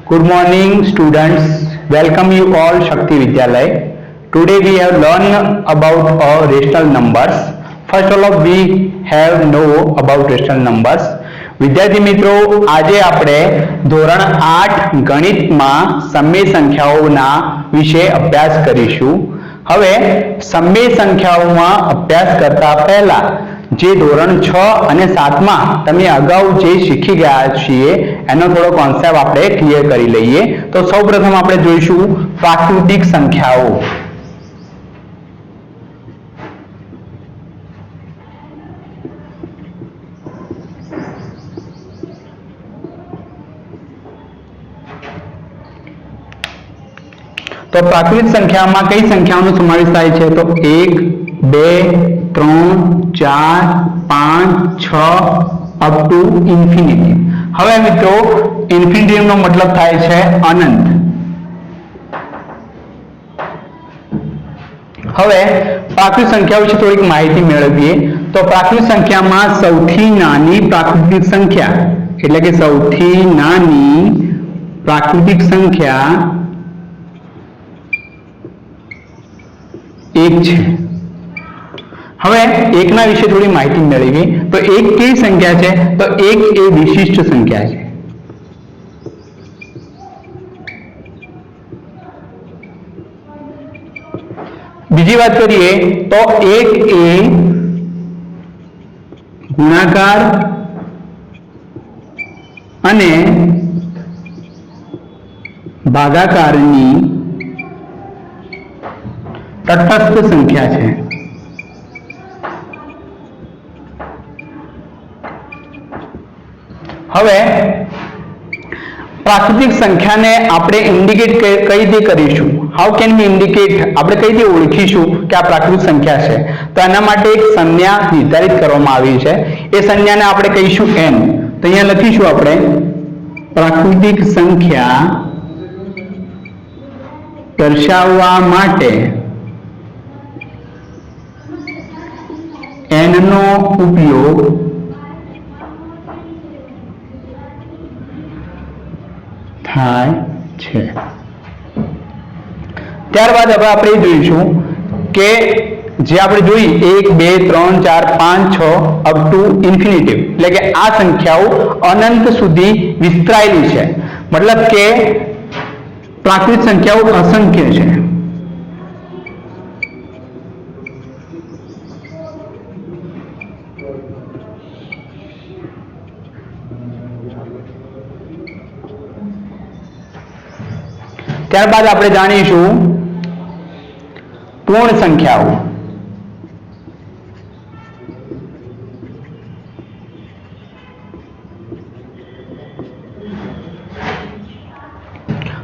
Good morning, students. Welcome you all Shakti Vidyalaya. Today we have learned about rational numbers. First of all, we have know about rational numbers. વિદ્યાર્થી મિત્રો, આજે આપણે ધોરણ 8 ગણિતમાં સમય સંખ્યાઓના વિશે અભ્યાસ કરીશું. હવે સમય સંખ્યાઓમાં અભ્યાસ કરતા પહેલા જે ધોરણ 6 અને 7 માં તમે અગાઉ જે શીખી ગયા છીએ એનો થોડો કોન્સેપ્ટ આપણે ક્લિયર કરી લઈએ. તો સૌપ્રથમ આપણે જોઈશું પ્રાકૃતિક સંખ્યાઓ. તો પ્રાકૃતિક સંખ્યામાં કઈ સંખ્યાઓનો સમાવેશ થાય છે? તો 1, 2, 3, 4, 5, 6 અપ ટુ ઇન્ફિનિટી. હવે મિત્રો ઇન્ફિનિટી નો મતલબ થાય છે અનંત. હવે પ્રાકૃતિક સંખ્યા વિશે થોડીક માહિતી મેળવીએ. તો પ્રાકૃતિક સંખ્યામાં સૌથી નાની પ્રાકૃતિક સંખ્યા એટલે કે સૌથી નાની પ્રાકૃતિક સંખ્યા 1 છે. હવે 1 ના વિશે થોડી માહિતી મેળવીએ. તો 1 કેવી સંખ્યા છે? તો 1 એ વિશિષ્ટ સંખ્યા છે. બીજી વાત કરીએ તો 1 એ ગુણાકાર અને ભાગાકારની તટસ્થ સંખ્યા છે. હવે પ્રાકૃતિક સંખ્યાને આપણે ઇન્ડિકેટ કઈ રીતે કરીશું? How can we indicate? આપણે કઈ રીતે ઓળખીશું કે આ પ્રાકૃતિક સંખ્યા છે? તો એના માટે એક સંજ્ઞા નિર્ધારિત કરવામાં આવી છે. એ સંજ્ઞાને આપણે કહીશું n. તો અહીંયા લખીશું આપણે પ્રાકૃતિક સંખ્યા દર્શાવવા માટે n નો ઉપયોગ થાય છે. ત્યારબાદ હવે આપણે જોઈશું કે જે આપણે જોઈ 1, 2, 3, 4, 5, 6 અપ ટુ ઇન્ફિનિટી એટલે કે આ સંખ્યાઓ અનંત સુધી વિસ્તરાયેલી છે. મતલબ કે પ્રાકૃતિક સંખ્યાઓ અસંખ્ય છે. ત્યારબાદ આપણે જાણીશું પૂર્ણ સંખ્યાઓ.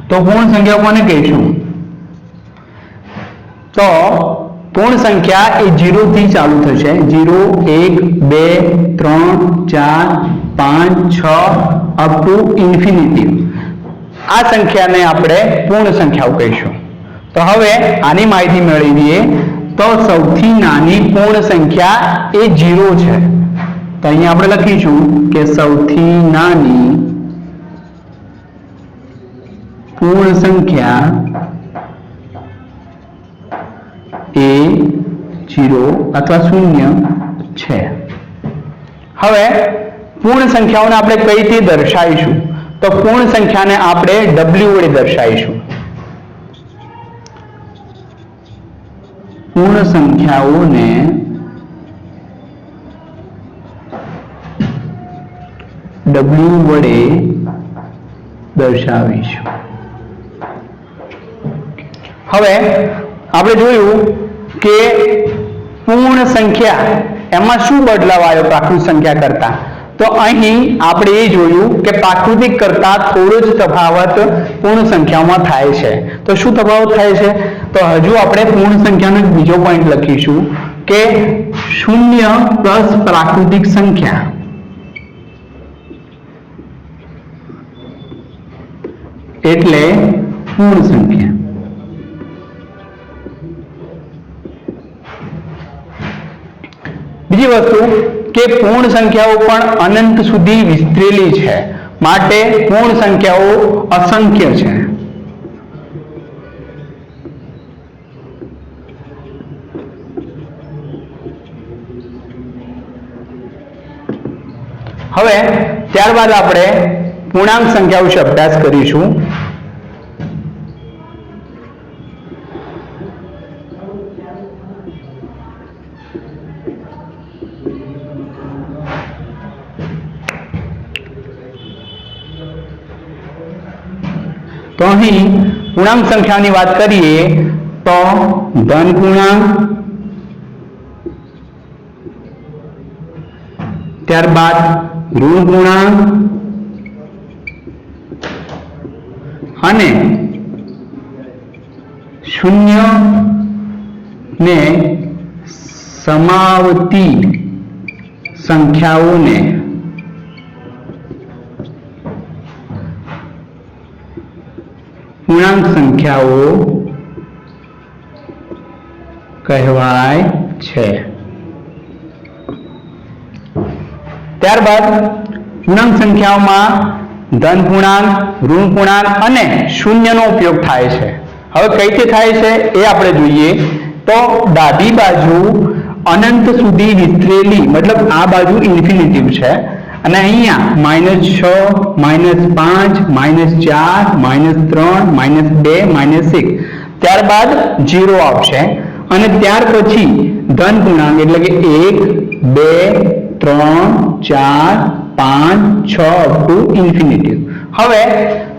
તો પૂર્ણ સંખ્યાઓ કોને કહીશું? તો પૂર્ણ સંખ્યા એ 0 થી ચાલુ થશે. 0, 1, 2, 3, 4, 5, 6 અપ ટુ ઇન્ફિનિટી. આ સંખ્યાને આપણે પૂર્ણ સંખ્યાઓ કહીશું. તો હવે આની માહિતી મેળવીએ. તો સૌથી નાની પૂર્ણ સંખ્યા એ 0 છે. તો અહીંયા આપણે લખીશું કે સૌથી નાની પૂર્ણ સંખ્યા એ 0 અથવા 0 છે. હવે પૂર્ણ સંખ્યાઓને આપણે કઈ રીતે દર્શાવીશું? તો પૂર્ણ સંખ્યાને આપણે w વડે દર્શાવીશું. પૂર્ણ સંખ્યાઓને w વડે દર્શાવીશું. હવે આપણે જોયું કે પૂર્ણ સંખ્યા એમાં શું બદલાવ આવ્યો પ્રાકૃતિક સંખ્યા કરતા? તો અહીં આપણે એ જોયું કે પ્રાકૃતિક કરતા થોડો જ તફાવત પૂર્ણ સંખ્યામાં થાય છે. તો શું તફાવત થાય છે? તો હજુ આપણે પૂર્ણ સંખ્યાનો બીજો પોઈન્ટ લખીશું કે 0 પ્લસ પ્રાકૃતિક સંખ્યા એટલે પૂર્ણ સંખ્યા. બીજી વસ્તુ કે પૂર્ણ સંખ્યાઓ પણ અનંત સુધી વિસ્તરેલી છે. માટે પૂર્ણ સંખ્યાઓ અસંખ્ય છે. હવે ત્યારબાદ આપણે પૂર્ણાંક સંખ્યાઓ વિશે અભ્યાસ કરીશું. તો અહીં પૂર્ણાંક સંખ્યાની વાત કરીએ તો ધન પૂર્ણાંક, ત્યારબાદ ઋણ પૂર્ણાંક અને શૂન્ય ને સમાવતી સંખ્યાઓને પૂર્ણાંક સંખ્યાઓ કહેવાય છે. ત્યારબાદ પૂર્ણાંક સંખ્યાઓમાં ધન પૂર્ણાંક, ઋણ પૂર્ણાંક અને શૂન્યનો ઉપયોગ થાય છે. હવે કઈ રીતે થાય છે એ આપણે જોઈએ. તો ડાબી બાજુ અનંત સુધી વિસ્તરેલી, મતલબ આ બાજુ ઇન્ફિનિટિવ છે અને અહીંયા -6, -5, -4, -3, -2, -1, ત્યારબાદ 0 આવશે અને ત્યાર પછી ધન પૂર્ણાંક એટલે કે 1, 2, 3, 4, 5, 6 અપ ટુ ઇન્ફિનિટિવ. હવે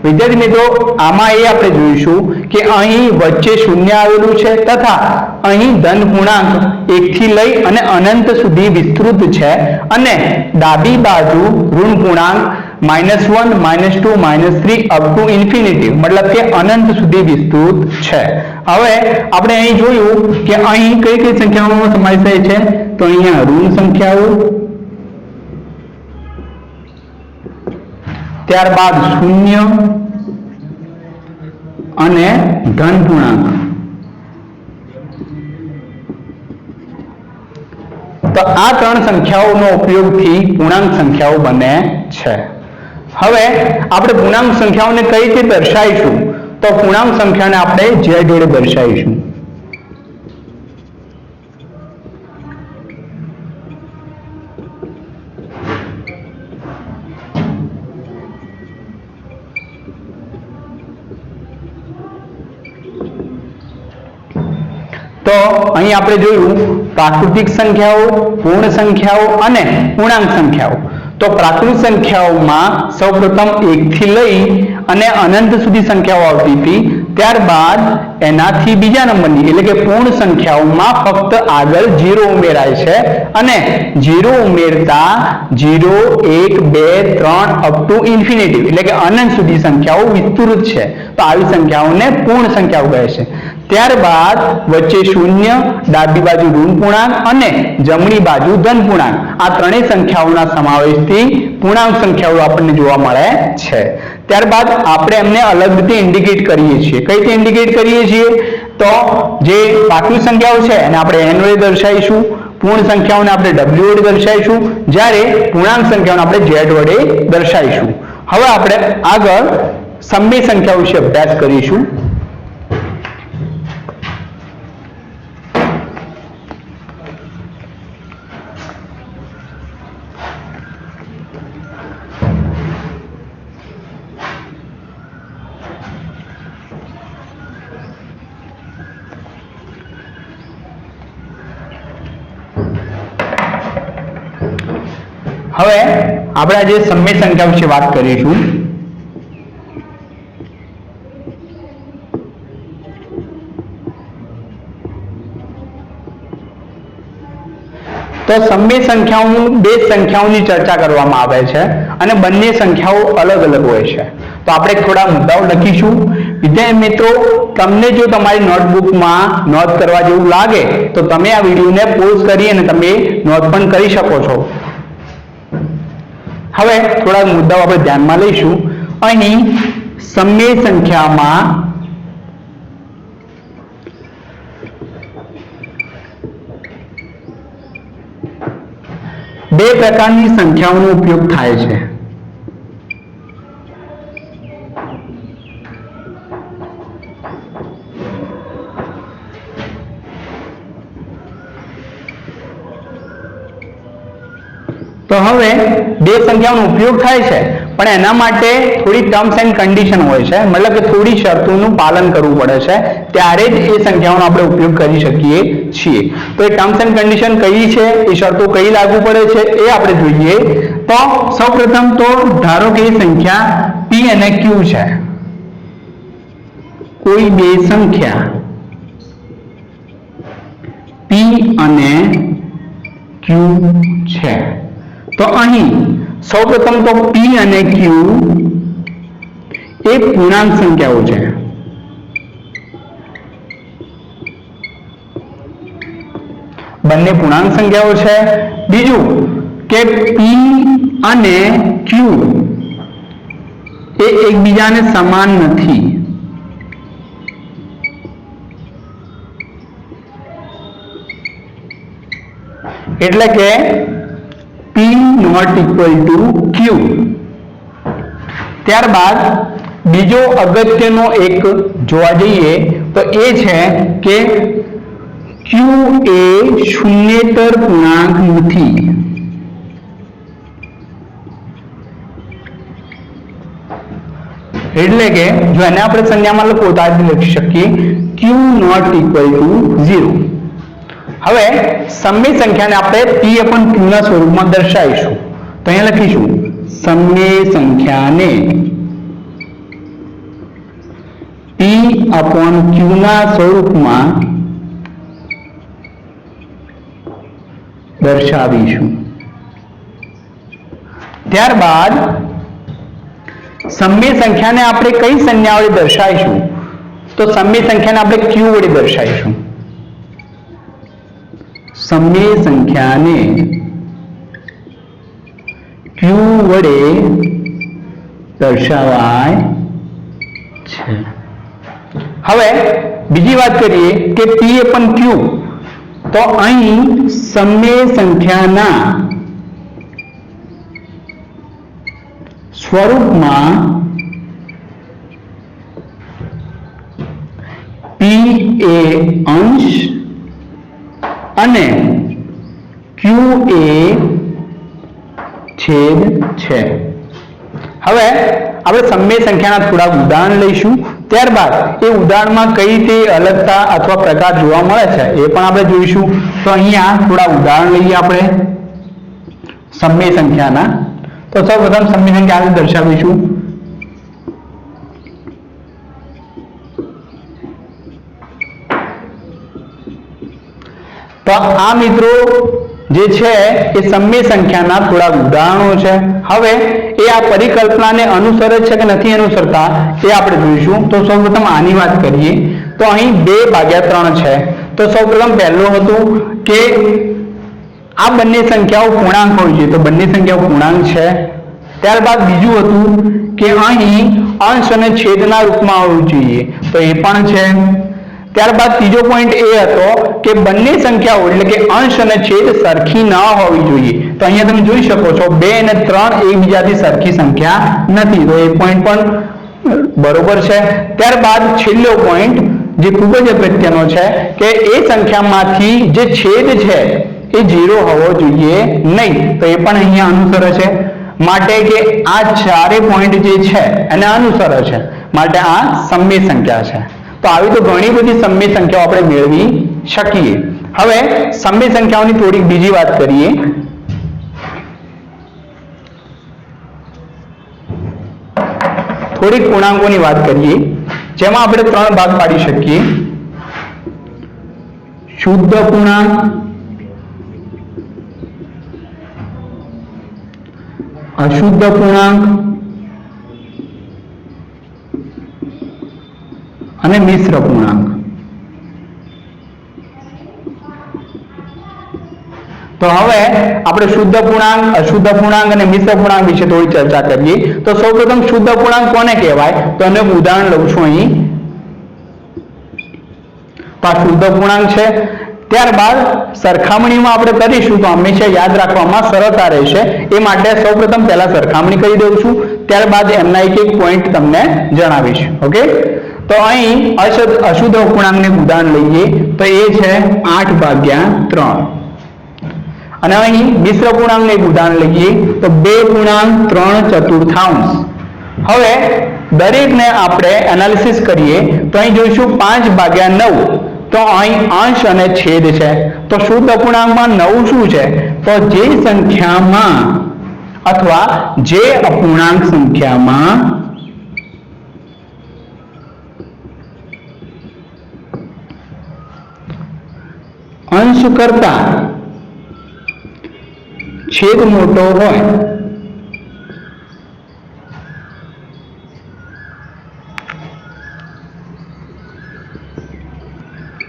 વિદ્યાર્થી મિત્રો આમાં એ આપણે જોઈશું કે અહીં વચ્ચે શૂન્ય આવેલું છે તથા અહીં ધન પૂર્ણાંક 1 થી લઈ અને અનંત સુધી વિસ્તૃત છે અને ડાબી બાજુ ઋણ પૂર્ણાંક -1, -2, -3 અપ ટુ ઇન્ફિનિટિવ, મતલબ કે અનંત સુધી વિસ્તૃત છે. હવે આપણે અહીં જોયું કે અહીં કઈ કઈ સંખ્યાઓનો સમાવેશ થાય છે. તો અહીંયા ઋણ સંખ્યાઓ, ત્યારબાદ શૂન્ય અને ધન પૂર્ણાંક. તો આ ત્રણ સંખ્યાઓનો ઉપયોગથી પૂર્ણાંક સંખ્યાઓ બને છે. હવે આપણે પૂર્ણાંક સંખ્યાઓને કઈ રીતે દર્શાવીશું? તો પૂર્ણાંક સંખ્યાને આપણે z જોડે દર્શાવીશું. તો અહીં આપણે જોયું પ્રાકૃતિક સંખ્યાઓ, પૂર્ણ સંખ્યાઓ અને પૂર્ણાંક સંખ્યાઓ. તો પ્રાકૃતિક સંખ્યાઓમાં સૌપ્રથમ 1 થી લઈ અને અનંત સુધી સંખ્યાઓ આવતી હતી. ત્યારબાદ એનાથી બીજા નંબરની એટલે કે પૂર્ણ સંખ્યાઓમાં ફક્ત આગળ 0 ઉમેરાય છે અને 0 ઉમેરતા 0, 1, 2, 3 અપ ટુ ઇન્ફિનિટિવ એટલે કે અનંત સુધી સંખ્યાઓ વિસ્તૃત છે. તો આવી સંખ્યાઓને પૂર્ણ સંખ્યાઓ કહે છે. ત્યારબાદ વચ્ચે શૂન્ય, ડાબી બાજુ ઋણ પૂર્ણાંક અને જમણી બાજુ ધન પૂર્ણાંક, આ ત્રણેય સંખ્યાઓના સમાવેશથી પૂર્ણાંક સંખ્યાઓ આપણને જોવા મળે છે. ત્યારબાદ આપણે એમને અલગ રીતે ઇન્ડિકેટ કરીએ છીએ. કઈ રીતે ઇન્ડિકેટ કરીએ છીએ? તો જે પ્રાકૃતિક સંખ્યાઓ છે એને આપણે n વડે દર્શાવીશું, પૂર્ણ સંખ્યાઓને આપણે w વડે દર્શાવીશું, જ્યારે પૂર્ણાંક સંખ્યાઓને આપણે z વડે દર્શાવીશું. હવે આપણે આગળ સમય સંખ્યાઓ વિશે અભ્યાસ કરીશું. હવે આપણે આજે સમય સંખ્યા વિશે વાત કરીશું. તો સમય સંખ્યાઓ બે સંખ્યાઓની ચર્ચા કરવામાં આવે છે અને બંને સંખ્યાઓ અલગ અલગ હોય છે. તો આપણે થોડા મુદ્દાઓ લખીશું. વિદ્યાર્થી મિત્રો, તમને જો તમારી નોટબુકમાં નોંધ કરવા જેવું લાગે તો તમે આ વિડીયોને પોઝ કરી અને તમે નોંધ પણ કરી શકો છો. હવે થોડા મુદ્દાઓ આપણે ધ્યાનમાં લઈશું. અહીં સમય સંખ્યામાં બે પ્રકારની સંખ્યાઓનો ઉપયોગ થાય છે. તો હવે બે સંખ્યાઓનો ઉપયોગ થાય છે, પણ એના માટે થોડી ટર્મ્સ એન્ડ કન્ડિશન હોય છે, મતલબ કે થોડી શરતોનું પાલન કરવું પડે છે, ત્યારે જ એ સંખ્યાઓનો આપણે ઉપયોગ કરી શકીએ છીએ. તો એ ટર્મ્સ એન્ડ કન્ડિશન કઈ છે, એ શરતો કઈ લાગુ પડે છે એ આપણે જોઈએ. તો સૌપ્રથમ તો ધારો કે એ સંખ્યા p અને q છે, કોઈ બે સંખ્યા p અને q છે. તો અહીં સૌપ્રથમ તો p અને q એ પૂર્ણાંક સંખ્યાઓ છે. બંને પૂર્ણાંક સંખ્યાઓ છે. બીજું કે p અને q એ એકબીજાને સમાન નથી. એટલે કે p not equal to q. ત્યારબાદ બીજો અગત્યનો એક જોવા જઈએ તો એ છે કે q એ શૂન્યેતર પૂર્ણાંક નથી. એટલે કે જો એને આપણે સંજ્ઞામાં લખો તો આ લખી શકીએ q not equal to 0. હવે સમય સંખ્યાને આપણે p upon q ના સ્વરૂપમાં દર્શાવીશું. તો અહીંયા લખીશું સમય સંખ્યાને p upon q ના સ્વરૂપમાં દર્શાવીશું. ત્યારબાદ સમય સંખ્યાને આપણે કઈ સંજ્ઞા વડે દર્શાવીશું? તો સમય સંખ્યાને આપણે q વડે દર્શાવીશું. સમય સંખ્યાને q વડે દર્શાવાય છે. હવે બીજી વાત કરીએ કે p upon q. તો અહીં સમય સંખ્યાના સ્વરૂપમાં p એ અંશ અને q એ છેદ છે. હવે આપણે સમય સંખ્યાના થોડા ઉદાહરણ લઈશું. ત્યારબાદ એ ઉદાહરણમાં કઈ રીતે અલગતા અથવા પ્રકાર જોવા મળે છે એ પણ આપણે જોઈશું. તો અહીંયા થોડા ઉદાહરણ લઈએ આપણે સમય સંખ્યાના. તો સૌપ્રથમ સમય સંખ્યા આપણે દર્શાવીશું. તો આ મિત્રો જે છે એ સમય સંખ્યાના થોડા ઉદાહરણો છે. હવે એ આ પરિકલ્પનાને અનુસરે છે કે નથી અનુસરતા એ આપણે જોઈશું. તો સૌપ્રથમ આની વાત કરીએ તો અહીં 2/3 છે. તો સૌપ્રથમ પહેલું હતું કે આ બંને સંખ્યાઓ પૂર્ણાંક હોય છે, તો બંને સંખ્યાઓ પૂર્ણાંક છે. ત્યારબાદ બીજું હતું કે અહીં અંશ અને છેદના રૂપમાં હોવું જોઈએ, તો એ પણ છે. ત્યારબાદ ત્રીજો પોઈન્ટ એ હતો કે બંને સંખ્યાઓ એટલે કે અંશ અને છેદ સરખી ન હોવી જોઈએ. તો અહીંયા તમે જોઈ શકો છો 2 અને 3 એકબીજાથી સરખી સંખ્યા નથી, તો એ પોઈન્ટ પણ બરોબર છે. ત્યારબાદ છેલ્લો પોઈન્ટ જે ખૂબ જ અગત્યનો છે કે એ સંખ્યામાંથી જે છેદ છે એ 0 હોવો જોઈએ નહીં, તો એ પણ અહીંયા અનુસરે છે. માટે કે આ ચારે પોઈન્ટ જે છે એને અનુસરે છે, માટે આ સમય સંખ્યા છે. તો આવી તો ઘણી બધી સમય સંખ્યાઓ આપણે મેળવી શકીએ. હવે સમય સંખ્યાઓની થોડીક બીજી વાત કરીએ. થોડીક પૂર્ણાંકોની વાત કરીએ જેમાં આપણે 3 ભાગ પાડી શકીએ. શુદ્ધ પૂર્ણાંક, અશુદ્ધ પૂર્ણાંક અને મિશ્ર પૂર્ણાંક. તો હવે આપણે શુદ્ધ પૂર્ણાંક, અશુદ્ધ પૂર્ણાંક અને મિશ્ર પૂર્ણાંક વિશે થોડી ચર્ચા કરીએ. તો સૌપ્રથમ શુદ્ધ પૂર્ણાંક કોને કહેવાય? તો એનું એક ઉદાહરણ લઉં છું અહીં. તો આ શુદ્ધ પૂર્ણાંક છે. ત્યારબાદ સરખામણીમાં આપણે કરીશું તો હંમેશા યાદ રાખવામાં સરળતા રહેશે. એ માટે સૌપ્રથમ પહેલા સરખામણી કરી દઉં છું, ત્યારબાદ એમના એક પોઈન્ટ તમને જણાવીશ. ઓકે, તો અહીં અશુદ્ધ પૂર્ણાંકને ઉદાહરણ લઈએ તો એ છે 8/3. અને અહીં મિશ્ર પૂર્ણાંકનું એક ઉદાહરણ લઈએ તો 2.3/4. હવે દરેકને આપણે એનાલિસિસ કરીએ તો અહીં જોઈશું 5/9. તો અહીં અંશ અને છેદ છે. તો શુદ્ધ અપૂર્ણાંકમાં 9 શું છે? તો જે સંખ્યામાં અથવા જે અપૂર્ણાંક સંખ્યામાં અંશ કરતા છેદ મોટો હોય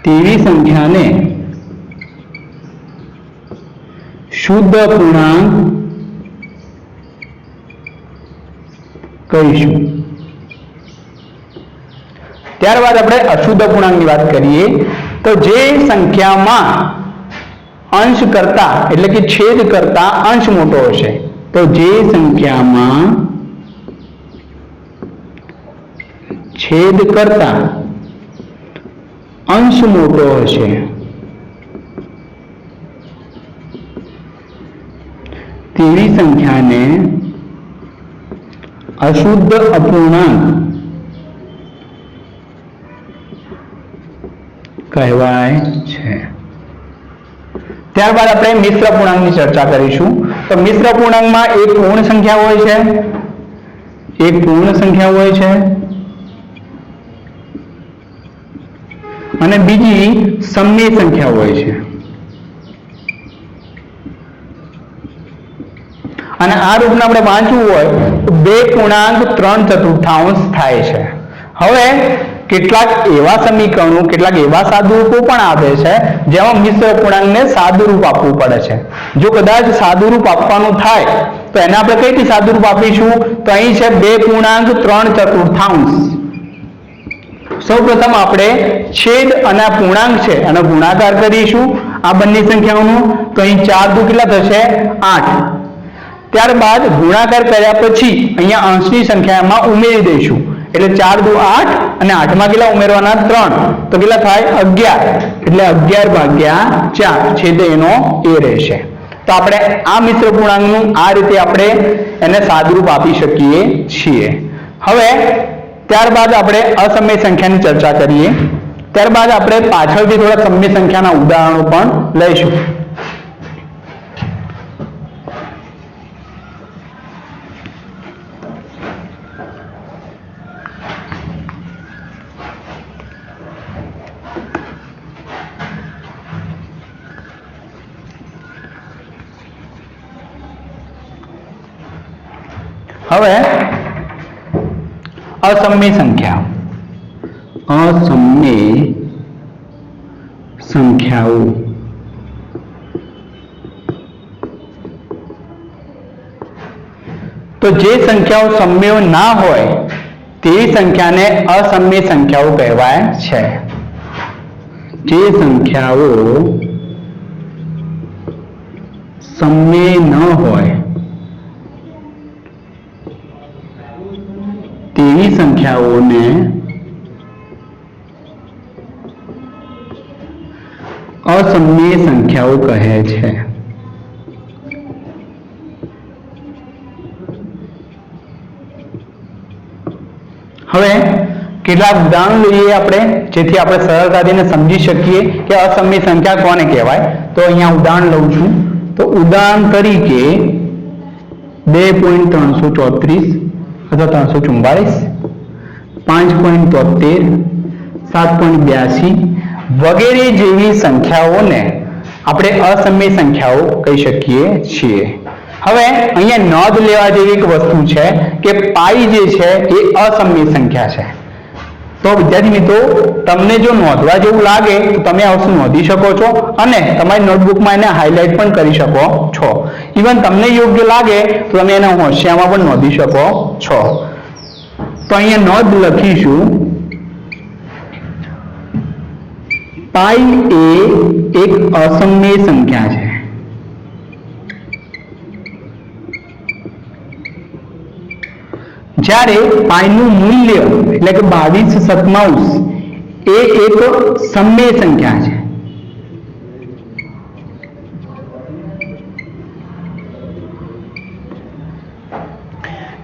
તેવી સંખ્યાને શુદ્ધ અપૂર્ણાંક કહીશું. ત્યારબાદ આપણે અશુદ્ધ અપૂર્ણાંકની વાત કરીએ તો જે સંખ્યામાં અંશ કરતા એટલે કે છેદ કરતા અંશ મોટો હશે. તો જે સંખ્યામાં છેદ કરતા અંશ મોટો હશે તેવી સંખ્યાને અશુદ્ધ અપૂર્ણાંક કહેવાય છે. ત્યારબાદ આપણે મિશ્ર પૂર્ણાંકની ચર્ચા કરીશું. તો મિશ્ર પૂર્ણાંકમાં એક પૂર્ણ સંખ્યા હોય છે, એક પૂર્ણ સંખ્યા હોય છે અને બીજી સમય સંખ્યા હોય છે. અને આ રૂપને આપણે વાંચવું હોય તો 2.3/4 થાય છે. હવે કેટલાક એવા સમીકરણો, કેટલાક એવા સાદુરૂપો પણ આવે છે જેમાં મિશ્ર પૂર્ણાંકને સાદુરૂપ આપવું પડે છે. જો કદાચ સાદુરૂપ આપવાનું થાય તો એને આપણે કઈ રીતે સાદુરૂપ આપીશું? તો અહીં છે 2.3/4. સૌપ્રથમ આપણે છેદ અને પૂર્ણાંક છે અને ગુણાકાર કરીશું આ બંને સંખ્યાઓનો. તો અહીં 4 દુ કેટલા થશે? 8. ત્યારબાદ ગુણાકાર કર્યા પછી અહીંયા અંશની સંખ્યામાં ઉમેરી દઈશું એટલે 4 દુ 8 અને 8 માં કેટલા ઉમેરવાના? 3. તો કેટલા થાય? 11. એટલે 11/4 છેદ એનો એ રહેશે. તો આપણે આ મિશ્ર પૂર્ણાંકનું આ રીતે આપણે એને સાદુરૂપ આપી શકીએ છીએ. હવે ત્યારબાદ આપણે અસમય સંખ્યાની ચર્ચા કરીએ. ત્યારબાદ આપણે પાછળથી થોડા સમય સંખ્યાના ઉદાહરણો પણ લઈશું. હવે અસમય સંખ્યાઓ તો જે સંખ્યાઓ સમયો ના હોય તેવી સંખ્યાને અસમય સંખ્યાઓ કહેવાય છે. જે સંખ્યાઓ સમય ન હોય તેવી સંખ્યાઓને અસમય સંખ્યાઓ કહે છે. હવે કેટલાક ઉદાહરણો લઈએ આપણે જેથી આપણે સરળતાથી સમજી શકીએ કે અસમય સંખ્યા કોને કહેવાય. તો અહીંયા ઉદાહરણ લઉં છું. તો ઉદાહરણ તરીકે 2.334 અથવા 344, 5.73, 7.82 વગેરે જેવી સંખ્યાઓને આપણે અસમય સંખ્યાઓ કહી શકીએ છીએ. હવે અહીંયા નોંધ લેવા જેવી એક વસ્તુ છે કે પાઈ જે છે એ અસમય સંખ્યા છે. તો વિદ્યાર્થી મિત્રો, તમને જો નોંધવા જેવું લાગે તો તમે આ વસ્તુ નોંધી શકો છો અને તમારી નોટબુકમાં એને હાઇલાઇટ પણ કરી શકો છો. ઇવન તમને યોગ્ય લાગે તો તમે એને હોશિયામાં પણ નોંધી શકો છો. તો અહીંયા નોંધ લખીશું, પાઈ એ એક અસમય સંખ્યા છે. જ્યારે પાઈનું મૂલ્ય એટલે કે 22/7 એ એક સમય સંખ્યા છે.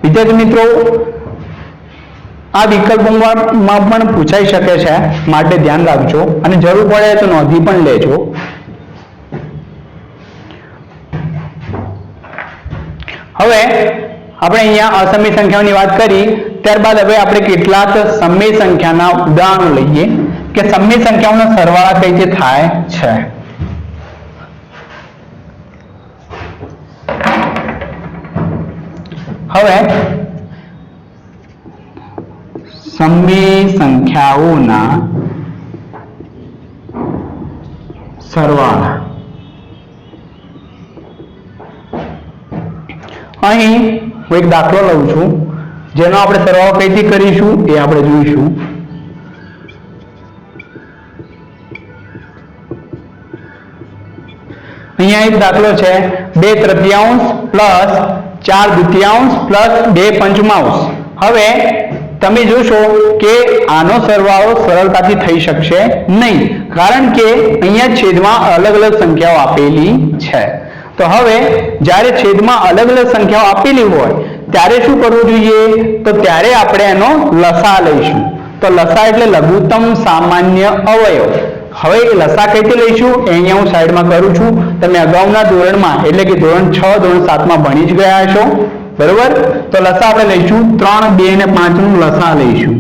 વિદ્યાર્થી મિત્રો, આ વિકલ્પોમાં પણ પૂછાઈ શકે છે, માટે ધ્યાન રાખજો અને જરૂર પડે તો નોંધી પણ લેજો. હવે આપણે અહીંયા અસમય સંખ્યાઓની વાત કરી, ત્યારબાદ હવે આપણે કેટલાક સમય સંખ્યાના ઉદાહરણો લઈએ કે સમય સંખ્યાઓના સરવાળા કઈ રીતે થાય છે. હવે સમય સંખ્યાઓના સરવાળા, અહીં હું એક દાખલો લઉં છું જેનો આપણે સરવાળો કઈ રીતે કરીશું એ આપણે જોઈશું. અહીંયા એક દાખલો છે 2/3 પ્લસ 4/2 પ્લસ 2/5. હવે તમે જોશો કે આનો સરવાળો સરળતાથી થઈ શકશે નહીં, કારણ કે અહીંયા છેદમાં અલગ અલગ સંખ્યાઓ આપેલી છે. તો હવે જ્યારે છેદમાં અલગ અલગ સંખ્યાઓ આપેલી હોય ત્યારે શું કરવું જોઈએ? તો ત્યારે આપણે એનો લસા લઈશું. તો લસા એટલે લઘુત્તમ સામાન્ય અવયવ. હવે લસા કઈ રીતે લઈશું એ અહીંયા હું સાઈડમાં કરું છું. તમે અગાઉના ધોરણમાં એટલે કે ધોરણ 6 ધોરણ 7 માં ભણી જ ગયા છો, બરોબર? તો લસા આપણે લઈશું 3, 2 અને 5 નું લસા લઈશું.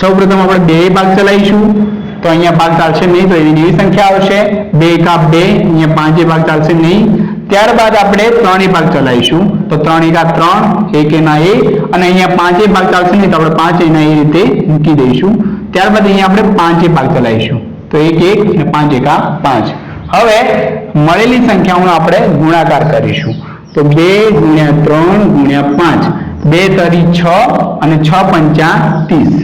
સૌપ્રથમ આપણે 2 ભાગ ચલાવીશું, તો અહીંયા ભાગ ચાલશે નહીં, તો એવી નવી સંખ્યા આવશે. 2 × 2, અહીંયા 5 ભાગ ચાલશે નહીં. ત્યારબાદ આપણે 3 ભાગ ચલાવીશું, તો 3 × 3, 1 એના 1, અને અહીંયા 5 ભાગ ચાલશે નહીં, તો આપણે 5 એના એ રીતે મૂકી દઈશું. ત્યારબાદ અહીંયા આપણે 5 ભાગ ચલાવીશું, તો 1 1 અને 5 × 5. હવે મળેલી સંખ્યાઓનો આપણે ગુણાકાર કરીશું, તો 2 × 3 × 5, 2 તરી 6 અને 6 પંચા 30.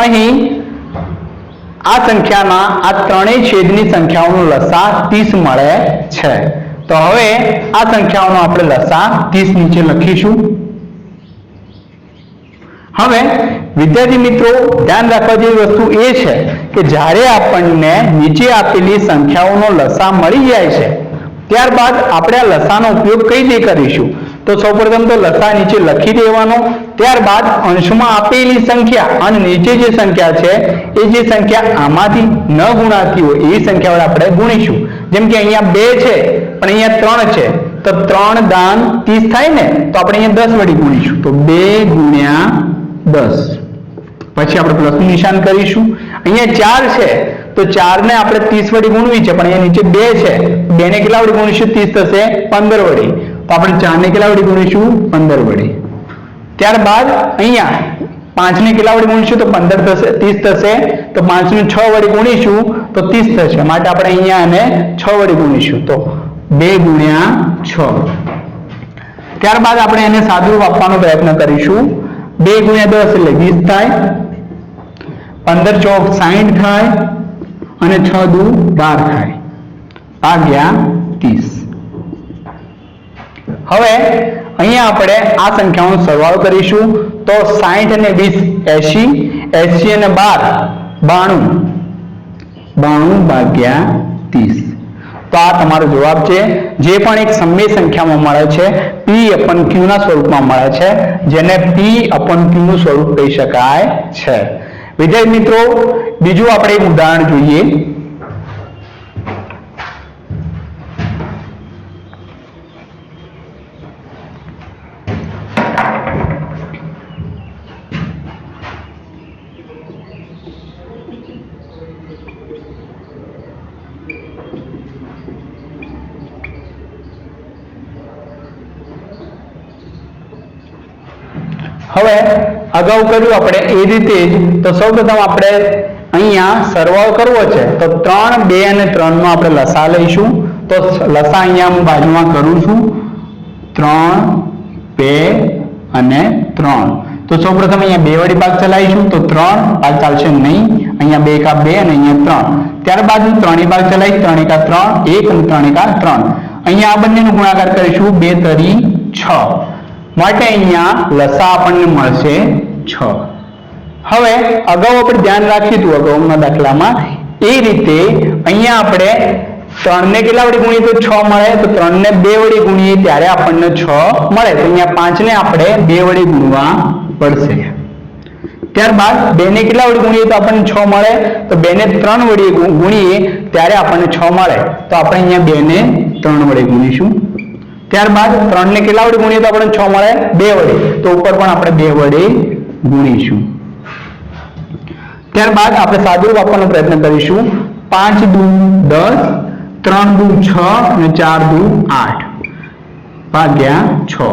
અહીં આ સંખ્યામાં આ ત્રણેય છેદની સંખ્યાઓનો લસા 30 મળે છે. તો હવે આ સંખ્યાઓનો આપણે લસા 30 નીચે લખીશું. હવે વિદ્યાર્થી મિત્રો, ધ્યાન રાખવા જેવી વસ્તુ એ છે કે જ્યારે આપણને નીચે આપેલી સંખ્યાઓનો લસા મળી જાય છે ત્યારબાદ આપણે આ લસાનો ઉપયોગ કઈ રીતે કરીશું? તો સૌપ્રથમ તો લસા નીચે લખી દેવાનો, ત્યારબાદ અંશમાં આપેલી સંખ્યા અને નીચે જે સંખ્યા છે એ જે સંખ્યા આમાંથી ન ગુણાતી હોય એવી સંખ્યા વડે આપણે ગુણીશું. જેમ કે અહીંયા 2 છે પણ અહીંયા 3 છે, તો 3 દાન 30 થાય ને, તો આપણે અહીંયા 10 વડે ગુણીશું, તો 2 × 10. પછી આપણે પ્લસનું નિશાન કરીશું. અહીંયા 4 છે તો 4 ને આપણે 30 વડે ગુણવી છે, પણ અહીંયા નીચે 2 છે, 2 ને કેટલા વડે ગુણીશું? 30 થશે 15 વડે, તો આપણે 4 ને કેટલા વડે ગુણીશું? 15 વડે. ત્યારબાદ અહીંયા 5 ને કેટલા વડે ગુણીશું? તો 15 થશે, 30 થશે, તો 5 ને 6 વડે ગુણીશું તો 30 થશે, માટે આપણે અહીંયા આને 6 વડે ગુણીશું, તો 2 × 6. ત્યારબાદ આપણે એને સાદુરૂપ આપવાનો પ્રયત્ન કરીશું. 2 × 10 એટલે 20 થાય, 15 × 4 60 થાય, અને 6 દુ 12 થાય, ભાગ્યા 30. હવે અહીંયા આપણે આ સંખ્યાઓનો સરવાળો કરીશું, તો 60 અને 20 80, 80 અને 12 92 ભાગ્યા 30. તો આ તમારો જવાબ છે, જે પણ એક સમય સંખ્યામાં મળે છે P/Q ના સ્વરૂપમાં મળે છે, જેને P/Q નું સ્વરૂપ કહી શકાય છે. વિદ્યાર્થી મિત્રો, બીજું આપણે એક ઉદાહરણ જોઈએ. હવે અગાઉ કર્યું આપણે એ રીતે જ, તો સૌપ્રથમ આપણે અહીંયા સરવાળો કરવો છે, તો 3, 2 અને 3 નો આપણે લસા લઈશું. તો લસા અહીંયા હું બાજુમાં કરું છું, 3, 2 અને 3. તો સૌપ્રથમ અહીંયા 2 વડે ભાગ ચલાવીશું, તો 3 ભાગ ચાલશે નહીં, અહીંયા 2 × 2 અને અહીંયા 3. ત્યારબાદ હું 3 ભાગ ચલાવીશ, 3 × 3 1 અને 3 × 3. અહીંયા આ બંનેનો ગુણાકાર કરીશું, 2 તરી 6, માટે અહીંયા લસા આપણને મળશે 6. હવે અગાઉ આપણે ધ્યાન રાખ્યું હતું અગાઉના દાખલામાં એ રીતે અહીંયા આપણે 3 ને કેટલા વડે ગુણીએ તો 6 મળે, તો 3 ને 2 વડે ગુણીએ ત્યારે આપણને 6 મળે, તો અહીંયા 5 ને આપણે 2 વડે ગુણવા પડશે. ત્યારબાદ 2 ને કેટલા વડે ગુણીએ તો આપણને 6 મળે, તો 2 ને 3 વડે ગુણીએ ત્યારે આપણને 6 મળે, તો આપણે અહીંયા 2 ને 3 વડે ગુણીશું. ત્યારબાદ 3 ને કેટલા વડે ગુણીએ તો આપણને 6 મળે, 2 વડે, તો ઉપર પણ આપણે 2 વડે ગુણીશું. ત્યારબાદ આપણે સાદુરૂપ આપવાનો પ્રયત્ન કરીશું. 5 દુ 10, 3 દુ 6 અને 4 દુ 8 ભાગ્યા 6.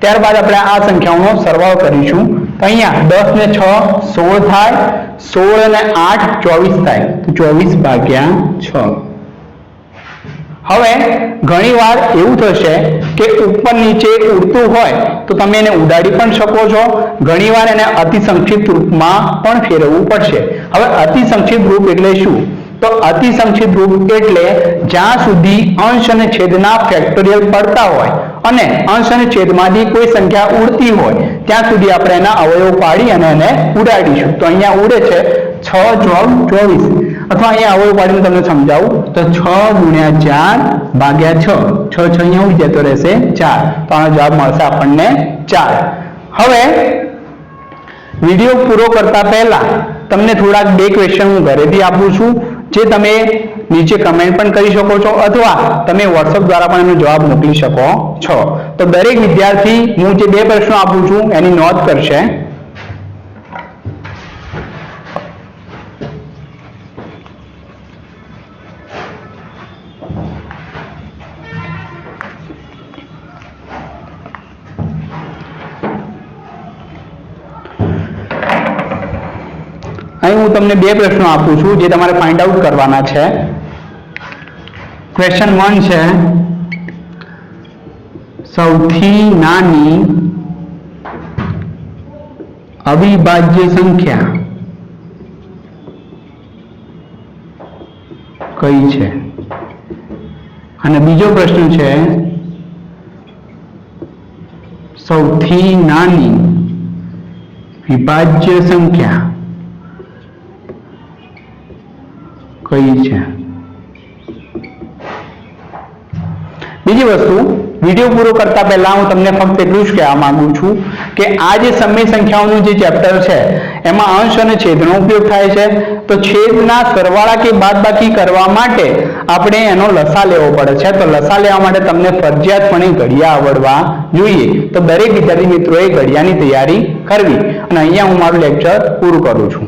ત્યારબાદ આપણે આ સંખ્યાઓનો સરવાળો કરીશું. તો અહીંયા 10 ને 6 16 થાય, 16 અને 8 24 થાય, તો 24 ભાગ્યા 6. હવે ઘણીવાર એવું થશે કે ઉપર નીચે ઉડતું હોય તો તમે એને ઉડાડી પણ શકો છો, ઘણીવાર એને અતિ સંક્ષિપ્ત રૂપમાં પણ ફેરવવું પડશે. હવે અતિ સંક્ષિપ્ત રૂપ એટલે શું? તો અતિ સંક્ષિપ્ત રૂપ એટલે જ્યાં સુધી અંશ અને છેદના ફેક્ટોરિયલ પડતા હોય અને અંશ અને છેદમાંથી કોઈ સંખ્યા ઉડતી હોય ત્યાં સુધી આપણે એના અવયવ પાડી અને એને ઉડાડીશું. તો અહીંયા ઉડે છે 6 24, અથવા અહીંયા અવયવ પાડીને તમને સમજાવું તો 6 ગુણ્યા 4 ભાગ્યા 6, 6 અહીંયા ઉડી જતો રહેશે 4, તો આનો જવાબ મળશે આપણને 4. હવે વિડીયો પૂરો કરતા પહેલા તમને થોડાક 2 ક્વેશ્ચન હું ઘરેથી આપું છું, જે તમે નીચે કમેન્ટ પણ કરી શકો છો અથવા તમે વોટ્સઅપ દ્વારા પણ એનો જવાબ મોકલી શકો છો. તો દરેક વિદ્યાર્થી હું જે 2 પ્રશ્નો આપું છું એની નોંધ કરશે. અહીં હું તમને 2 પ્રશ્નો આપું છું જે તમારે ફાઇન્ડ આઉટ કરવાના છે. ક્વેશ્ચન 1 છે, સૌથી નાની અવિભાજ્ય સંખ્યા કઈ છે? અને બીજો પ્રશ્ન છે, સૌથી નાની વિભાજ્ય સંખ્યા કઈ છે? બીજી વસ્તુ, વિડીયો પૂરો કરતા પહેલા હું તમને ફક્ત એટલું જ કહેવા માંગુ છું કે આ જે સમય સંખ્યાઓનું જે ચેપ્ટર છે એમાં અંશ અને છેદનો ઉપયોગ થાય છે. તો છેદના સરવાળા કે બાદબાકી કરવા માટે આપણે એનો લસા લેવો પડે છે. તો લસા લેવા માટે તમને ફરજિયાતપણે ઘડિયા આવડવા જોઈએ. તો દરેક વિદ્યાર્થી મિત્રોએ ઘડિયાની તૈયારી કરવી. અને અહીંયા હું મારું લેક્ચર પૂરું કરું છું.